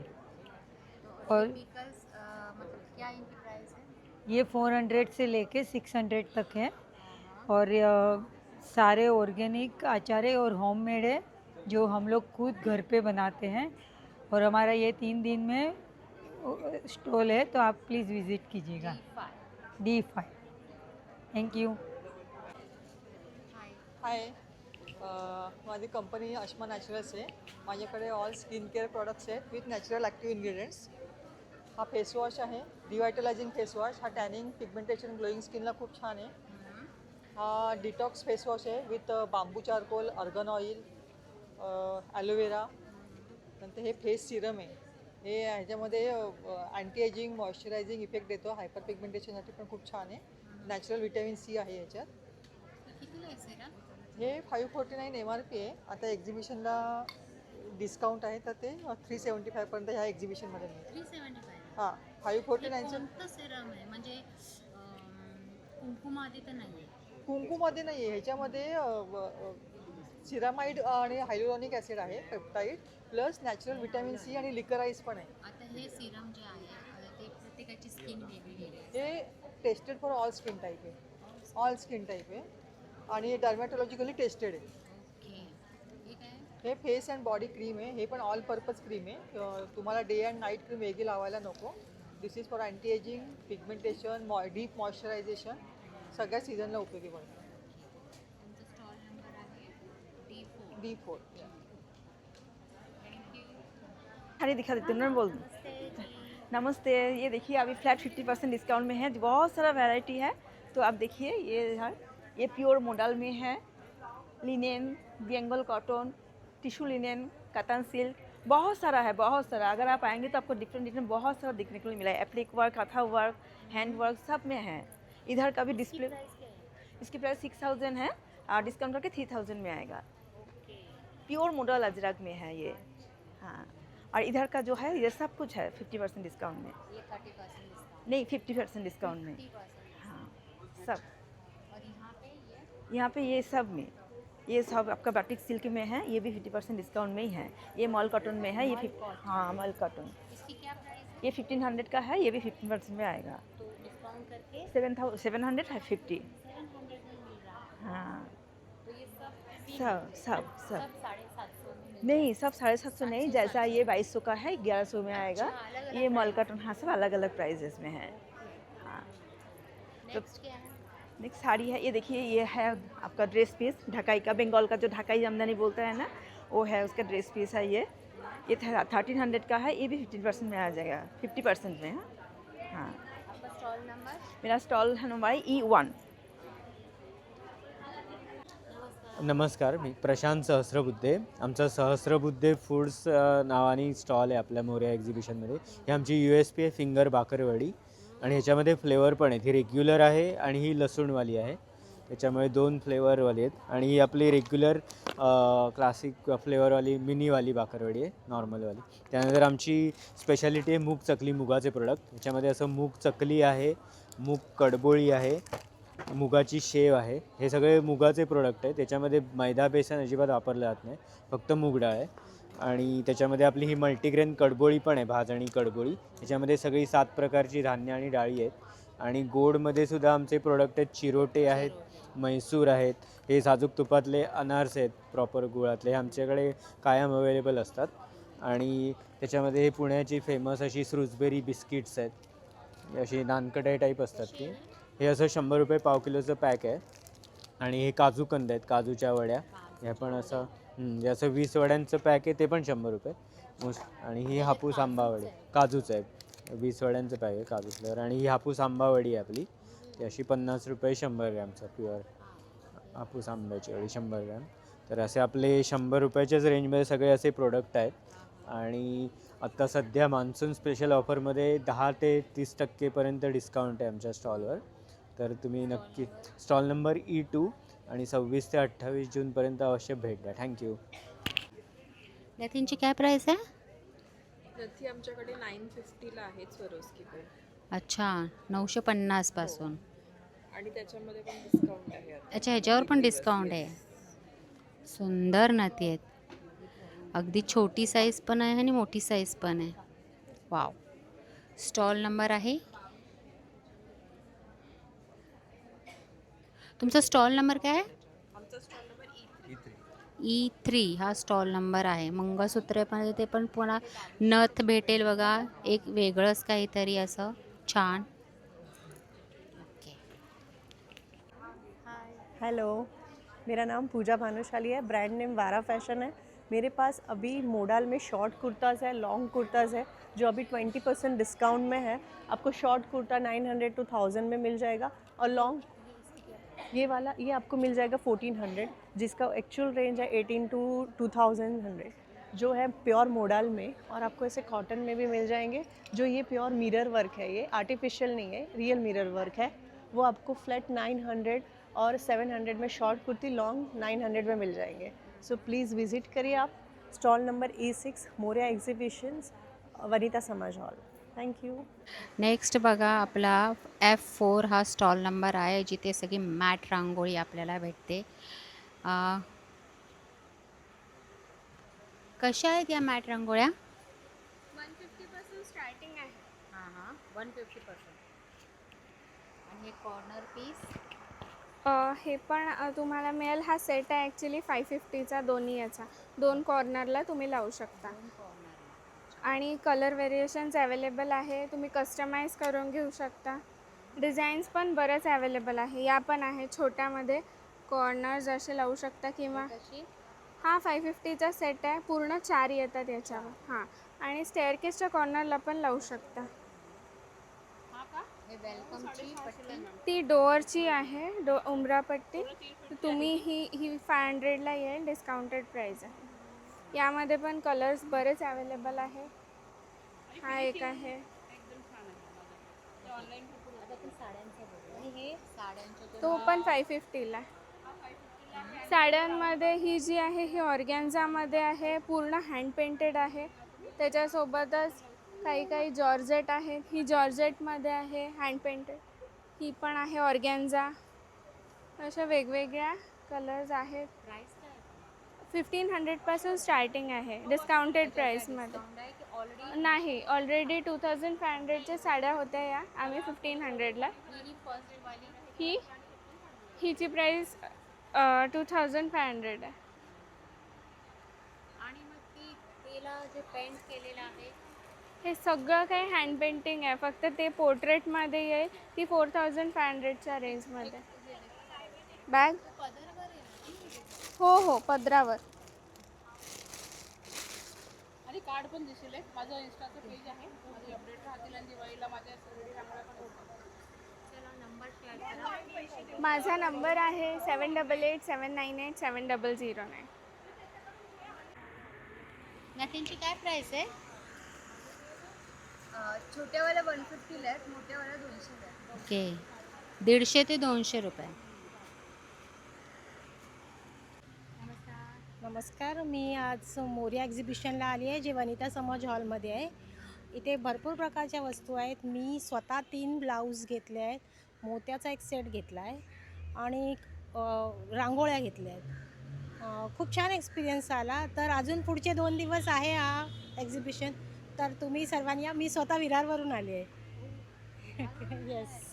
और मतलब क्या इनकी प्राइस है? ये 400 से लेके 600 तक है. और सारे ऑर्गेनिक अचार है और होममेड है जो हम लोग खुद घर पे बनाते हैं. और हमारा ये 3 दिन में स्टॉल है तो आप प्लीज़ विज़िट कीजिएगा. D5. Thank you. हाय, माझी कंपनी अश्मा नॅचरल्स आहे. माझ्याकडे ऑल स्किन केअर प्रॉडक्ट्स आहेत विथ नॅचरल ॲक्टिव्ह इन्ग्रेडियंट्स. हा फेसवॉश आहे, डिवायटलायझिंग फेसवॉश. हा टॅनिंग, पिगमेंटेशन, ग्लोईंग स्किनला खूप छान आहे. हा डिटॉक्स फेसवॉश आहे with bamboo charcoal, organ oil, aloe vera. नंतर हे फेस सिरम आहे. हे ह्याच्यामध्ये अँटी एजिंग, मॉइश्चरायझिंग इफेक्ट देतो. हायपर पिगमेंटेशनसाठी पण खूप छान आहे. नॅचरल व्हिटॅमिन C आहे याच्यात. कितीला आहे सिरम? हे 549 MRP आहे. आता एक्झिबिशनला डिस्काउंट आहे तर ते 375 पर्यंत ह्या एक्झिबिशनमध्ये मिळेल. 375. हां, 549चं. कोणतं सिरम आहे म्हणजे कुंकुमादी तर नाही आहे? कुंकुमध्ये नाही आहे. ह्याच्यामध्ये सिरामाइड आणि हायलोरॉनिक ॲसिड आहे, peptide plus natural vitamin C आणि लिकराईज पण आहे. आता हे सिरम जे आहे ते प्रत्येकाची स्किन वेगळी आहे. हे tested for all skin type आहे. ऑल स्किन टाईप आहे आणि डर्मॅटॉलॉजिकली टेस्टेड आहे. हे काय? हे फेस अँड बॉडी क्रीम आहे. हे पण ऑल पर्पज क्रीम आहे. तुम्हाला डे अँड नाईट क्रीम वेगळी लावायला नको. This is for anti ageing, pigmentation, deep moisturisation, सगळ्या सीझनला उपयोगी पडतं. तुमचा स्टॉल नंबर आहे D4. खाली दिखा देती हूँ ना, बोल दूँ. नमस्ते, ये देखिए अभी फ्लैट 50% डिस्काउंट में है. बहुत सारा वैरायटी है तो आप देखिए. ये प्योर मॉडल में है. Linen, Bengal cotton, tissue linen, कतन सिल्क, बहुत सारा है, बहुत सारा. अगर आप आएंगे तो आपको डिफरेंट बहुत सारा देखने को मिला है. एप्लिक वर्क, कथा वर्क, हैंड वर्क सब में है. इधर का भी डिस्प्ले. इसकी प्राइस 6000 है और डिस्काउंट करके 3000 में आएगा. प्योर मॉडल अजरक में है ये. हाँ, और इधर का जो है ये सब कुछ है 50% डिस्काउंट में. ये 30% डिस्काउंट नहीं, 50% डिस्काउंट में. 50%. हाँ, सब. और यहाँ पे ये सब में, ये सब आपका बाटिक सिल्क में है. ये भी 50% डिस्काउंट में ही है. ये मॉल कॉटन में है. ये हाँ, मॉल कॉटन. इसकी क्या प्राइस है? ये 1500 का है. ये भी 50% में आएगा. तो डिस्काउंट करके 750. 750 700 में मिल रहा है. हाँ, तो ये सब सब सब 750 में नहीं, सब 750 नहीं. जैसा ये 2200 का है, 1100 में आएगा. ये मॉल कॉटन. हाँ, सब अलग अलग प्राइजेस में है. हाँ, नेक्स्ट क्या है? नेक्स्ट साड़ी है. ये देखिए, ये है आपका ड्रेस पीस ढकाई का. बंगाल का जो ढकाई जामदानी बोलता है ना, वो है उसका ड्रेस पीस है. ये 1300 का है. ये भी 15% में आ जाएगा. 50% में है. हाँ, आपका स्टॉल नंबर? मेरा स्टॉल नंबर E1. नमस्कार, मी प्रशांत सहस्रबुद्धे. आमचा सहस्रबुद्धे फूड्स नावाने स्टॉल आहे आपल्या मोरया एक्झिबिशनमध्ये. ही आमची USP आहे फिंगर बाकरवडी आणि ह्याच्यामध्ये फ्लेवर पण आहेत. ही रेग्युलर आहे आणि ही लसूणवाली आहे. त्याच्यामुळे 2 फ्लेवरवाली आहेत. आणि ही आपली रेग्युलर क्लासिक फ्लेवरवाली मिनीवाली बाकरवडी आहे, नॉर्मलवाली. त्यानंतर आमची स्पेशालिटी आहे मूग चकली, मुगाचे प्रोडक्ट. ह्याच्यामध्ये असं मूग चकली आहे, मूग कडबोळी आहे, मुगाची शेव आहे. हे सगळे मुगाचे प्रोडक्ट आहे. त्याच्यामध्ये मैदा बेसन अजिबात वापरलं जात नाही, फक्त मूग डाळ आहे. आणि त्याच्यामध्ये आपली ही मल्टीग्रेन कडबोळी पण आहे, भाजणी कडबोळी. त्याच्यामध्ये सगळी 7 प्रकारची धान्य आणि डाळी आहेत. आणि गोडमध्ये सुद्धा आमचे प्रोडक्ट आहेत, चिरोटे आहेत, म्हैसूर आहेत, हे साजूक तुपातले अनारसे आहेत प्रॉपर गुळातले, हे आमच्याकडे कायम अवेलेबल असतात. आणि त्याच्यामध्ये हे पुण्याची फेमस अशी स्रुसबेरी बिस्किट्स आहेत, अशी नानकटाई टाईप असतात ती. हे असं 100 रुपये पाव किलोचं पॅक आहे. आणि हे काजूकंद आहेत, काजूच्या वड्या, ह्या पण असं हे असं 20 वड्यांचं पॅक आहे, ते पण 100 रुपये. आणि ही हापूस आंबा वडी काजूचं आहे, 20 वड्यांचं पॅक आहे काजू फ्लेवर. आणि ही हापूस आंबा वडी आहे आपली, ती अशी 50 रुपये 100 ग्रॅमचं प्युअर हापूस आंब्याची वडी 100 ग्रॅम. तर असे आपले 100 रुपयाच्याच रेंजमध्ये सगळे असे प्रोडक्ट आहेत. आणि आत्ता सध्या मान्सून स्पेशल ऑफरमध्ये 10 ते 30% डिस्काउंट आहे आमच्या स्टॉलवर. तर तुम्ही नक्की स्टॉल नंबर E2 आणि 26 ते 28 जूनपर्यंत अवश्य भेट द्या. थँक्यू. यातींची काय प्राईस आहे? त्याची आमच्याकडे 950ला आहेत स्वरोस्की पण. अच्छा, 950 पासून. आणि त्याच्यामध्ये पण डिस्काउंट आहे आता. अच्छा, ह्याच्यावर पण डिस्काउंट आहे. सुंदर नती आहेत, अगदी छोटी साईज पण आहे आणि मोठी साईज पण आहे. वाव. स्टॉल नंबर आहे, तुमचा स्टॉल नंबर काय आहे? आमचा स्टॉल नंबर E3 हा स्टॉल नंबर आहे. मंगळसूत्र पण ते पण पुन्हा नथ भेटेल बघा, एक वेगळंच काहीतरी असं छान. हेलो, मेरा नाम पूजा भानुशाली है, ब्रांड नेम वारा फैशन है. मेरे पास अभी मोडाल में शॉर्ट कुर्ताज़ है, लॉन्ग कुर्ताज़ है, जो अभी 20% डिस्काउंट में है. आपको शॉर्ट कुर्ता 900 to 1000 में मिल जाएगा, और लॉन्ग ये वाला ये आपको मिल जाएगा 1400, जिसका एक्चुअल रेंज है 18 to 2100, जो है प्योर मोडाल में. और आपको ऐसे कॉटन में भी मिल जाएंगे, जो ये प्योर मिरर वर्क है, ये आर्टिफिशियल नहीं है, रियल मिरर वर्क है. वो आपको फ्लैट 900 और 700 में शॉर्ट कुर्ती, लॉन्ग 900 में मिल जाएंगे. सो प्लीज़ विज़िट करिए आप. Stall number E6 Morya exhibitions, Vanita Samaj hall. Thank you. Next बघा आपला F4 हा स्टॉल नंबर आहे, जिथे सगळी मॅट रांगोळी आपल्याला भेटते. कशा आहेत या मॅट रांगोळ्या? 150% स्टार्टिंग आहे. हां 150%. आणि हे कॉर्नर पीस हे पण तुम्हाला मिळेल. हा सेट आहे ॲक्च्युली 550चा, दोन्ही याचा 2 कॉर्नरला तुम्ही लावू शकता. आणि कलर व्हेरिएशन्स अवेलेबल आहे, तुम्ही कस्टमाइज करून घेऊ शकता. डिझाईन्स पण बरेच अवेलेबल आहे. या पण आहे छोट्यामध्ये कॉर्नर्स असे लावू शकता. किंवा हा 550चा सेट आहे, पूर्ण 4 येतात याच्यावर. हां, आणि स्टेअरकेसच्या कॉर्नरला पण लावू शकता. वेलकमची पट्टी ती डोअरची आहे, उमरा पट्टी. तुम्ही ही 500ला येईल, डिस्काउंटेड प्राईस आहे. यामध्ये पण कलर्स बरेच अवेलेबल आहे. हा एक आहे. तो पण 550ला. साड्यांमध्ये ही जी आहे ही ऑर्गॅन्झामध्ये आहे, पूर्ण हँड पेंटेड आहे. त्याच्यासोबतच काही जॉर्जेट आहेत. ही जॉर्जेटमध्ये आहे, हँड पेंटेड. ही पण आहे ऑर्गॅन्झा. अशा वेगवेगळ्या कलर्स आहेत. 1500पासून स्टार्टिंग आहे, डिस्काउंटेड प्राईसमध्ये. नाही, ऑलरेडी 2500च्या साड्या होत्या या, आम्ही 1500ला. हिची प्राईस 2500 आहे. आणि मग तेला जे पेंट केलेलं आहे हे सगळं काही हँड पेंटिंग आहे, फक्त ते पोर्ट्रेटमध्ये येईल. ती 4500च्या रेंजमध्ये. बॅग हो पदरावर. आणि कार्ड पण दिसेल. माझं इंस्टाचं पेज आहे, माझे अपडेट राहतील आणि दिवाळीला माझ्या सगळी रांगोळ्या पण होतात. माझा नंबर आहे 7887987009. नथींची काय प्राईस आहे? छोट्यावाल्या 150ला आहेत, मोठ्यावाल्या 200ला आहेत. ओके, 150 ते 200 रुपये. नमस्कार, मी आज मोरिया एक्झिबिशनला आली आहे, जे वनिता समाज हॉलमध्ये आहे. इथे भरपूर प्रकारच्या वस्तू आहेत. मी स्वतः 3 ब्लाऊज घेतले आहेत, मोत्याचा एक सेट घेतला आहे आणि रांगोळ्या घेतल्या आहेत. खूप छान एक्सपिरियन्स आला. तर अजून पुढचे 2 दिवस आहे हा एक्झिबिशन. तर तुम्ही सर्वांनी या. मी स्वतः विरारवरून आली आहे. येस.